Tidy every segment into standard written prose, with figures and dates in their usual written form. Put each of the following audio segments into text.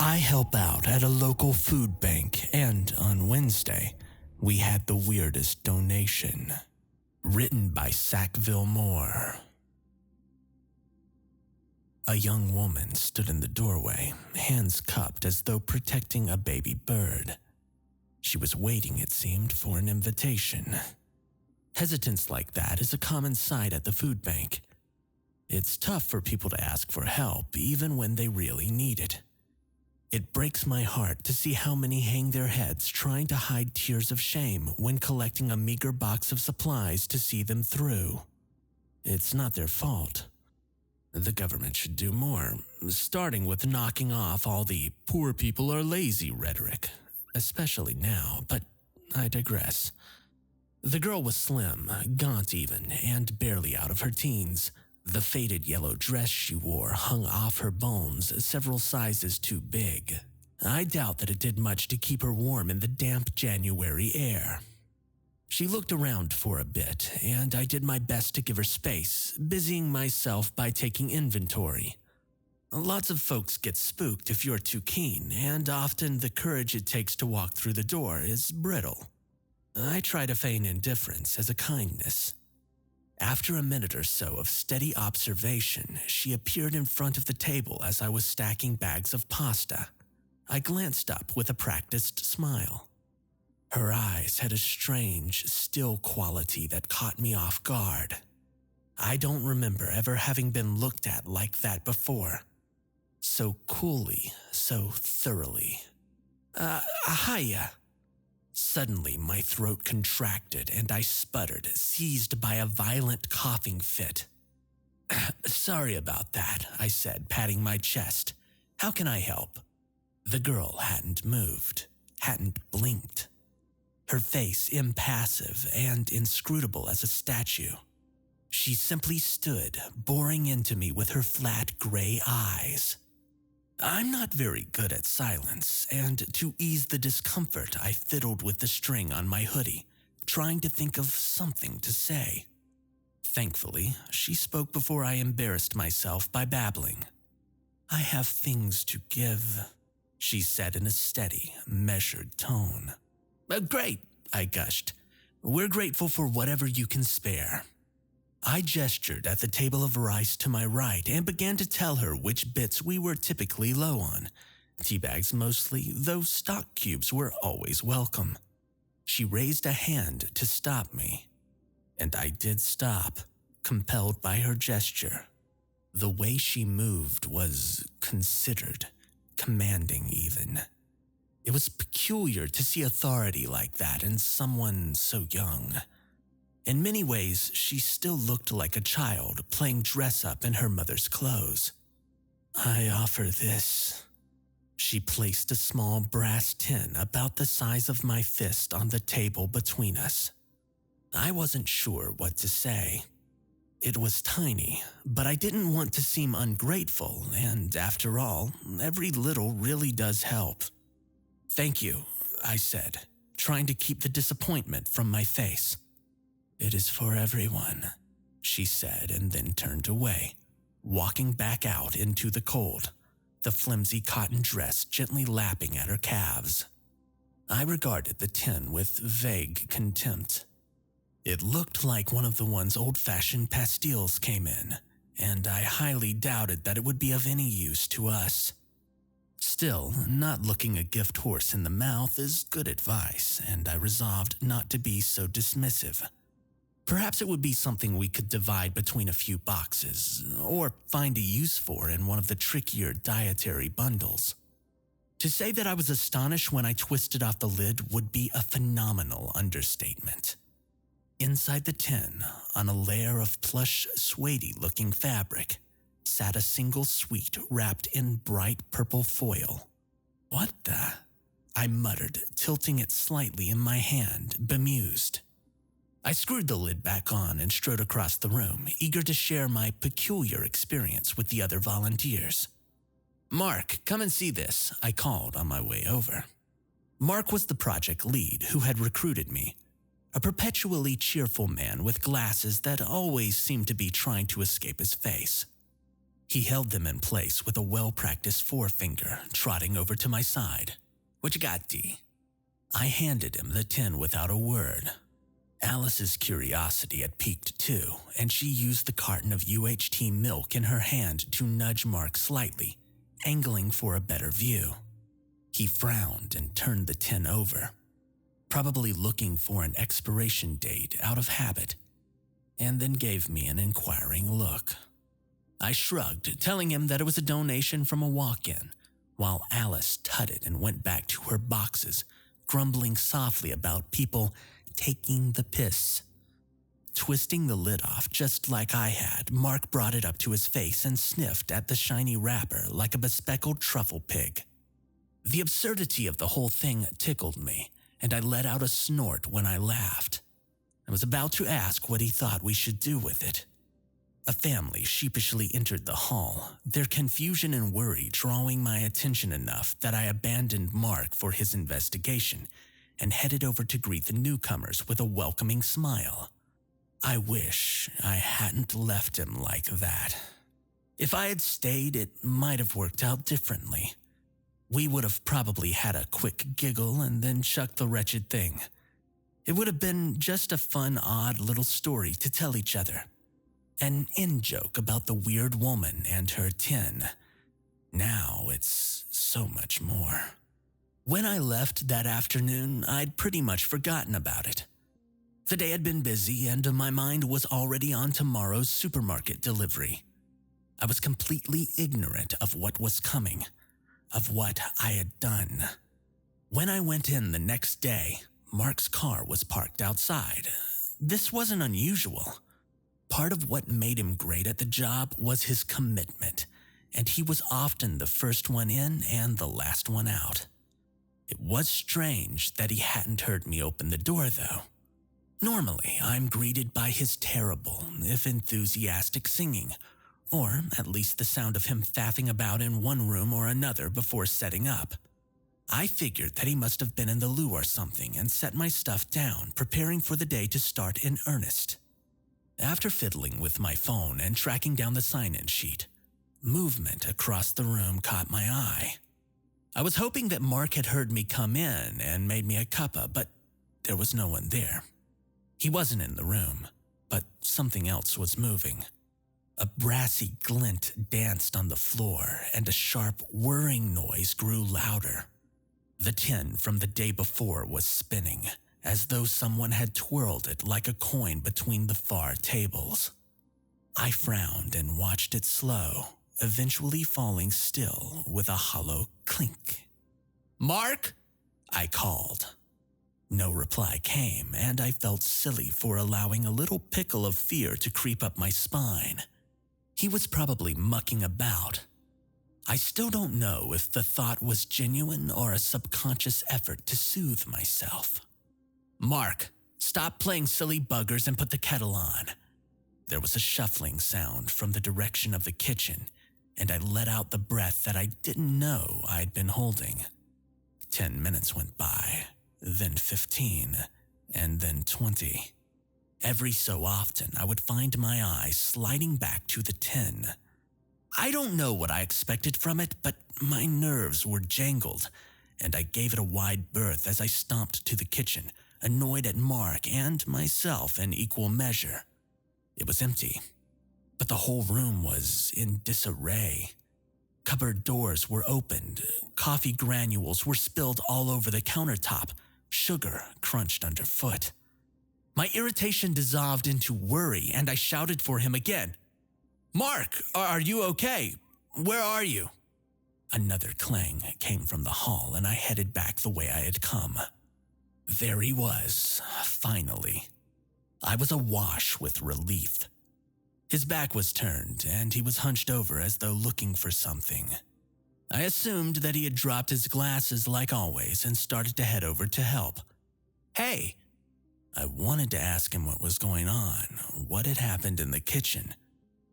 I help out at a local food bank, and on Wednesday, we had the weirdest donation. Written by SackvilleMor. A young woman stood in the doorway, hands cupped as though protecting a baby bird. She was waiting, it seemed, for an invitation. Hesitance like that is a common sight at the food bank. It's tough for people to ask for help, even when they really need it. It breaks my heart to see how many hang their heads trying to hide tears of shame when collecting a meager box of supplies to see them through. It's not their fault. The government should do more, starting with knocking off all the "poor people are lazy" rhetoric, especially now, but I digress. The girl was slim, gaunt even, and barely out of her teens. The faded yellow dress she wore hung off her bones several sizes too big. I doubt that it did much to keep her warm in the damp January air. She looked around for a bit, and I did my best to give her space, busying myself by taking inventory. Lots of folks get spooked if you're too keen, and often the courage it takes to walk through the door is brittle. I try to feign indifference as a kindness. After a minute or so of steady observation, she appeared in front of the table as I was stacking bags of pasta. I glanced up with a practiced smile. Her eyes had a strange, still quality that caught me off guard. I don't remember ever having been looked at like that before. So coolly, so thoroughly. Hiya. Suddenly, my throat contracted and I sputtered, seized by a violent coughing fit. "Sorry about that," I said, patting my chest. "How can I help?" The girl hadn't moved, hadn't blinked. Her face impassive and inscrutable as a statue. She simply stood, boring into me with her flat gray eyes. I'm not very good at silence, and to ease the discomfort, I fiddled with the string on my hoodie, trying to think of something to say. Thankfully, she spoke before I embarrassed myself by babbling. "I have things to give," she said in a steady, measured tone. Great," I gushed. "We're grateful for whatever you can spare." I gestured at the table of rice to my right and began to tell her which bits we were typically low on. Tea bags mostly, though stock cubes were always welcome. She raised a hand to stop me, and I did stop, compelled by her gesture. The way she moved was considered, commanding even. It was peculiar to see authority like that in someone so young. In many ways, she still looked like a child playing dress-up in her mother's clothes. "I offer this." She placed a small brass tin about the size of my fist on the table between us. I wasn't sure what to say. It was tiny, but I didn't want to seem ungrateful, and after all, every little really does help. "Thank you," I said, trying to keep the disappointment from my face. "It is for everyone," she said, and then turned away, walking back out into the cold, the flimsy cotton dress gently lapping at her calves. I regarded the tin with vague contempt. It looked like one of the ones old-fashioned pastilles came in, and I highly doubted that it would be of any use to us. Still, not looking a gift horse in the mouth is good advice, and I resolved not to be so dismissive. Perhaps it would be something we could divide between a few boxes, or find a use for in one of the trickier dietary bundles. To say that I was astonished when I twisted off the lid would be a phenomenal understatement. Inside the tin, on a layer of plush, suede-looking fabric, sat a single sweet wrapped in bright purple foil. "What the?" I muttered, tilting it slightly in my hand, bemused. I screwed the lid back on and strode across the room, eager to share my peculiar experience with the other volunteers. "Mark, come and see this," I called on my way over. Mark was the project lead who had recruited me, a perpetually cheerful man with glasses that always seemed to be trying to escape his face. He held them in place with a well-practiced forefinger, trotting over to my side. "What you got, D?" I handed him the tin without a word. Alice's curiosity had peaked too, and she used the carton of UHT milk in her hand to nudge Mark slightly, angling for a better view. He frowned and turned the tin over, probably looking for an expiration date out of habit, and then gave me an inquiring look. I shrugged, telling him that it was a donation from a walk-in, while Alice tutted and went back to her boxes, grumbling softly about people taking the piss. Twisting the lid off just like I had, Mark brought it up to his face and sniffed at the shiny wrapper like a bespectacled truffle pig. The absurdity of the whole thing tickled me, and I let out a snort when I laughed. I was about to ask what he thought we should do with it. A family sheepishly entered the hall, their confusion and worry drawing my attention enough that I abandoned Mark for his investigation and headed over to greet the newcomers with a welcoming smile. I wish I hadn't left him like that. If I had stayed, it might have worked out differently. We would have probably had a quick giggle and then chucked the wretched thing. It would have been just a fun, odd little story to tell each other. An in-joke about the weird woman and her tin. Now it's so much more. When I left that afternoon, I'd pretty much forgotten about it. The day had been busy and my mind was already on tomorrow's supermarket delivery. I was completely ignorant of what was coming, of what I had done. When I went in the next day, Mark's car was parked outside. This wasn't unusual. Part of what made him great at the job was his commitment, and he was often the first one in and the last one out. It was strange that he hadn't heard me open the door, though. Normally, I'm greeted by his terrible, if enthusiastic singing, or at least the sound of him faffing about in one room or another before setting up. I figured that he must have been in the loo or something and set my stuff down, preparing for the day to start in earnest. After fiddling with my phone and tracking down the sign-in sheet, movement across the room caught my eye. I was hoping that Mark had heard me come in and made me a cuppa, but there was no one there. He wasn't in the room, but something else was moving. A brassy glint danced on the floor and a sharp whirring noise grew louder. The tin from the day before was spinning, as though someone had twirled it like a coin between the far tables. I frowned and watched it slow, eventually falling still with a hollow clink. "Mark?" I called. No reply came, and I felt silly for allowing a little pickle of fear to creep up my spine. He was probably mucking about. I still don't know if the thought was genuine or a subconscious effort to soothe myself. "Mark, stop playing silly buggers and put the kettle on." There was a shuffling sound from the direction of the kitchen, and I let out the breath that I didn't know I'd been holding. 10 minutes went by, then 15, and then 20. Every so often, I would find my eyes sliding back to the tin. I don't know what I expected from it, but my nerves were jangled, and I gave it a wide berth as I stomped to the kitchen, annoyed at Mark and myself in equal measure. It was empty, but the whole room was in disarray. Cupboard doors were opened, coffee granules were spilled all over the countertop, sugar crunched underfoot. My irritation dissolved into worry, and I shouted for him again. "Mark, are you okay? Where are you?" Another clang came from the hall, and I headed back the way I had come. There he was, finally. I was awash with relief. His back was turned, and he was hunched over as though looking for something. I assumed that he had dropped his glasses like always and started to head over to help. "Hey!" I wanted to ask him what was going on, what had happened in the kitchen,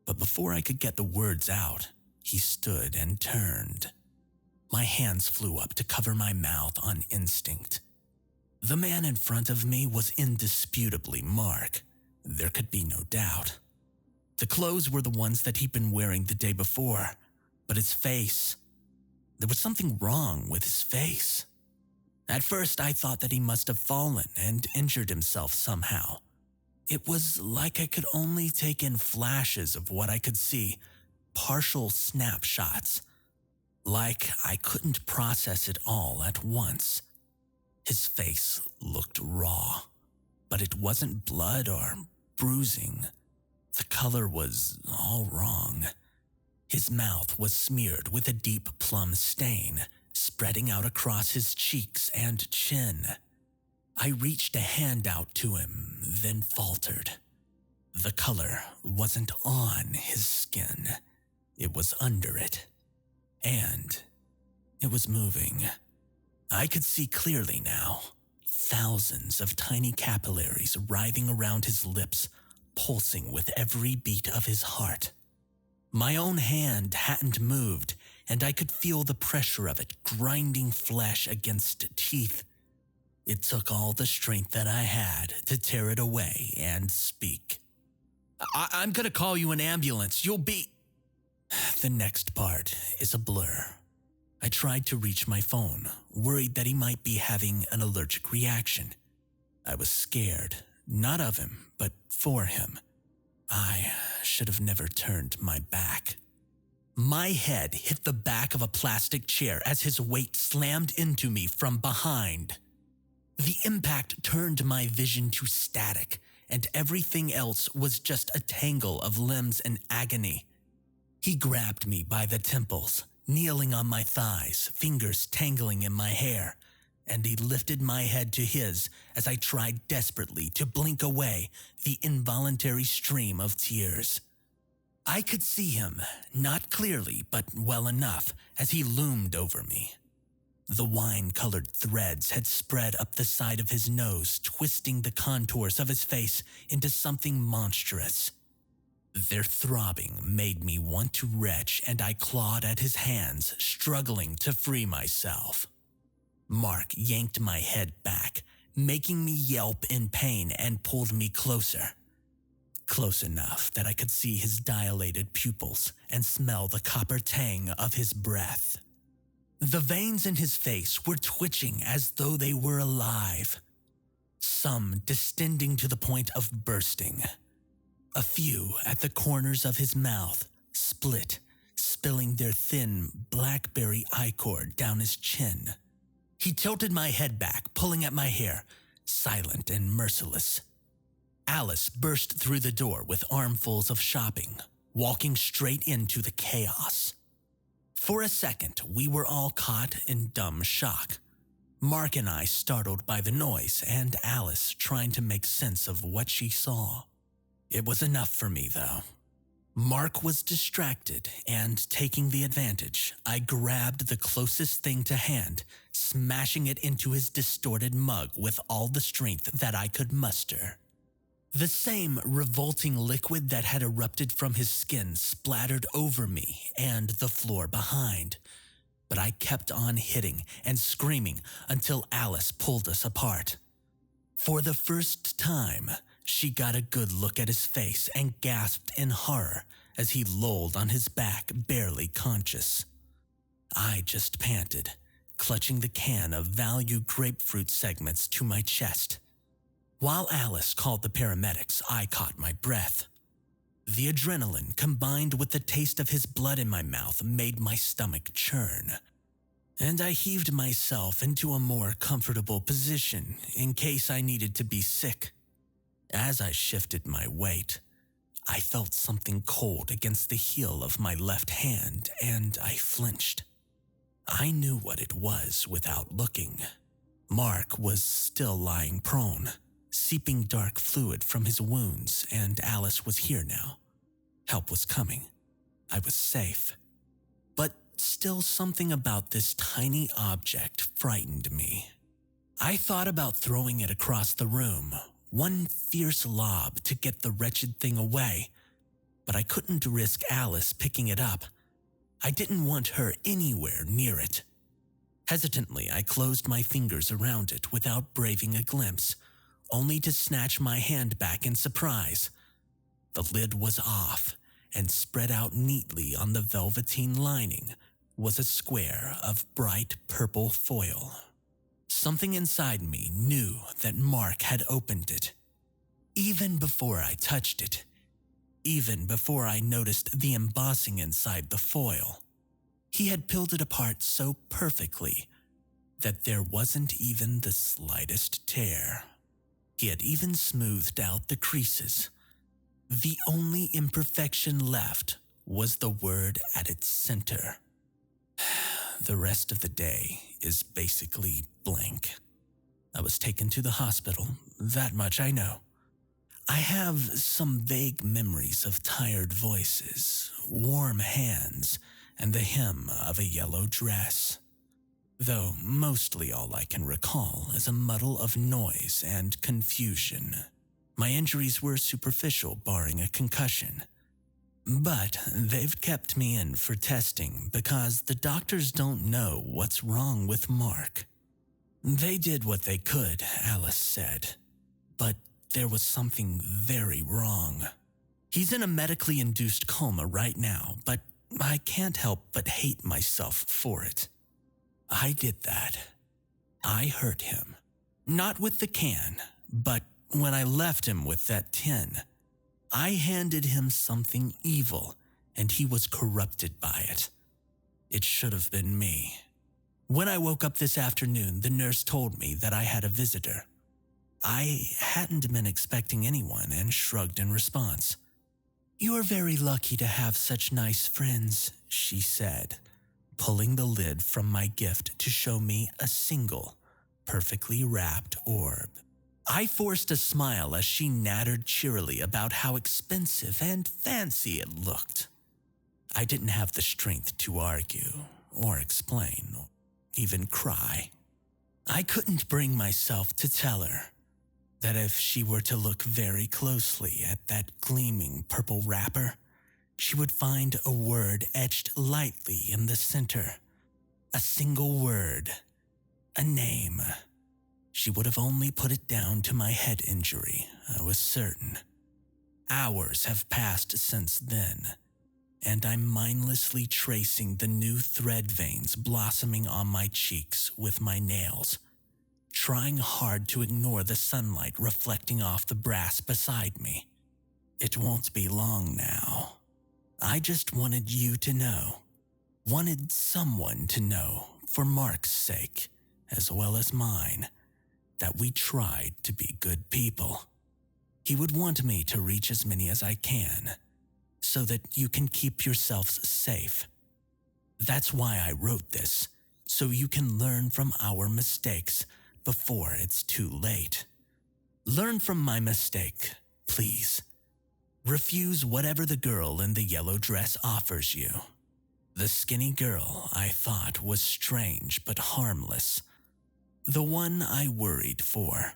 but before I could get the words out, he stood and turned. My hands flew up to cover my mouth on instinct. The man in front of me was indisputably Mark. There could be no doubt. The clothes were the ones that he'd been wearing the day before, but his face, there was something wrong with his face. At first, I thought that he must have fallen and injured himself somehow. It was like I could only take in flashes of what I could see, partial snapshots. Like I couldn't process it all at once. His face looked raw, but it wasn't blood or bruising. The color was all wrong. His mouth was smeared with a deep plum stain, spreading out across his cheeks and chin. I reached a hand out to him, then faltered. The color wasn't on his skin. It was under it. And it was moving. I could see clearly now. Thousands of tiny capillaries writhing around his lips, pulsing with every beat of his heart. My own hand hadn't moved, and I could feel the pressure of it grinding flesh against teeth. It took all the strength that I had to tear it away and speak. I'm gonna call you an ambulance. You'll be... The next part is a blur. I tried to reach my phone, worried that he might be having an allergic reaction. I was scared, not of him, but for him. I should have never turned my back. My head hit the back of a plastic chair as his weight slammed into me from behind. The impact turned my vision to static, and everything else was just a tangle of limbs and agony. He grabbed me by the temples, kneeling on my thighs, fingers tangling in my hair, and he lifted my head to his as I tried desperately to blink away the involuntary stream of tears. I could see him, not clearly but well enough, as he loomed over me. The wine-colored threads had spread up the side of his nose, twisting the contours of his face into something monstrous. Their throbbing made me want to retch, and I clawed at his hands, struggling to free myself. Mark yanked my head back, making me yelp in pain, and pulled me closer. Close enough that I could see his dilated pupils and smell the copper tang of his breath. The veins in his face were twitching as though they were alive, some distending to the point of bursting. A few at the corners of his mouth split, spilling their thin blackberry ichor down his chin. He tilted my head back, pulling at my hair, silent and merciless. Alice burst through the door with armfuls of shopping, walking straight into the chaos. For a second, we were all caught in dumb shock. Mark and I startled by the noise, and Alice trying to make sense of what she saw. It was enough for me, though. Mark was distracted, and taking the advantage, I grabbed the closest thing to hand, smashing it into his distorted mug with all the strength that I could muster. The same revolting liquid that had erupted from his skin splattered over me and the floor behind, but I kept on hitting and screaming until Alice pulled us apart. For the first time, she got a good look at his face and gasped in horror as he lolled on his back, barely conscious. I just panted, clutching the can of value grapefruit segments to my chest. While Alice called the paramedics, I caught my breath. The adrenaline combined with the taste of his blood in my mouth made my stomach churn, and I heaved myself into a more comfortable position in case I needed to be sick. As I shifted my weight, I felt something cold against the heel of my left hand, and I flinched. I knew what it was without looking. Mark was still lying prone, seeping dark fluid from his wounds, and Alice was here now. Help was coming. I was safe. But still something about this tiny object frightened me. I thought about throwing it across the room, one fierce lob to get the wretched thing away, but I couldn't risk Alice picking it up. I didn't want her anywhere near it. Hesitantly, I closed my fingers around it without braving a glimpse, only to snatch my hand back in surprise. The lid was off, and spread out neatly on the velveteen lining was a square of bright purple foil. Something inside me knew that Mark had opened it. Even before I touched it, even before I noticed the embossing inside the foil, he had peeled it apart so perfectly that there wasn't even the slightest tear. He had even smoothed out the creases. The only imperfection left was the word at its center. The rest of the day is basically blank. I was taken to the hospital, that much I know. I have some vague memories of tired voices, warm hands, and the hem of a yellow dress. Though mostly all I can recall is a muddle of noise and confusion. My injuries were superficial, barring a concussion. But they've kept me in for testing because the doctors don't know what's wrong with Mark. They did what they could, Alice said, but there was something very wrong. He's in a medically induced coma right now, but I can't help but hate myself for it. I did that. I hurt him. Not with the can, but when I left him with that tin. I handed him something evil, and he was corrupted by it. It should have been me. When I woke up this afternoon, the nurse told me that I had a visitor. I hadn't been expecting anyone and shrugged in response. "You're very lucky to have such nice friends," she said, pulling the lid from my gift to show me a single, perfectly wrapped orb. I forced a smile as she nattered cheerily about how expensive and fancy it looked. I didn't have the strength to argue, or explain, or even cry. I couldn't bring myself to tell her that if she were to look very closely at that gleaming purple wrapper, she would find a word etched lightly in the center. A single word. A name. She would have only put it down to my head injury, I was certain. Hours have passed since then, and I'm mindlessly tracing the new thread veins blossoming on my cheeks with my nails, trying hard to ignore the sunlight reflecting off the brass beside me. It won't be long now. I just wanted you to know. Wanted someone to know, for Mark's sake, as well as mine, that we tried to be good people. He would want me to reach as many as I can, so that you can keep yourselves safe. That's why I wrote this, so you can learn from our mistakes before it's too late. Learn from my mistake, please. Refuse whatever the girl in the yellow dress offers you. The skinny girl I thought was strange but harmless. The one I worried for.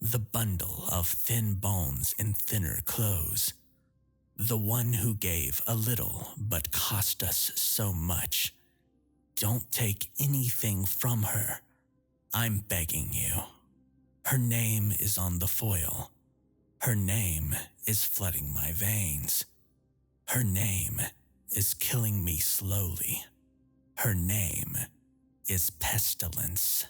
The bundle of thin bones in thinner clothes. The one who gave a little but cost us so much. Don't take anything from her. I'm begging you. Her name is on the foil. Her name is flooding my veins. Her name is killing me slowly. Her name is Pestilence.